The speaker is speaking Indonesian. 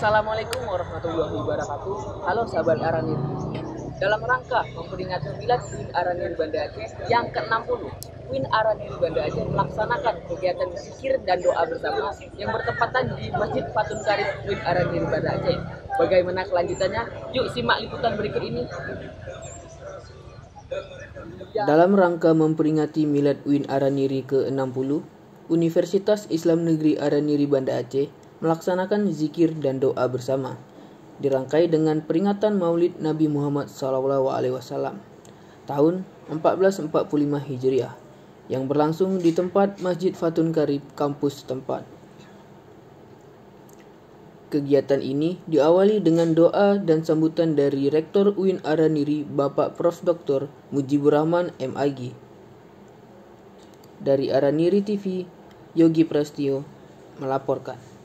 Assalamualaikum warahmatullahi wabarakatuh. Halo sahabat Aranir. Dalam rangka memperingati Milad UIN Aranir Banda Aceh yang ke-60, UIN Aranir Banda Aceh melaksanakan kegiatan zikir dan doa bersama yang bertepatan di Masjid Fatun Karib UIN Aranir Banda Aceh. Bagaimana kelanjutannya? Yuk simak liputan berikut ini. Dalam rangka memperingati Milad UIN Araniri ke-60, Universitas Islam Negeri Araniri Banda Aceh melaksanakan zikir dan doa bersama, dirangkai dengan peringatan Maulid Nabi Muhammad SAW tahun 1445 Hijriah yang berlangsung di tempat Masjid Fatun Karib kampus setempat. Kegiatan ini diawali dengan doa dan sambutan dari Rektor UIN Araniri Bapak Prof. Dr. Mujibur Rahman MAG. Dari Araniri TV, Yogi Prastio melaporkan.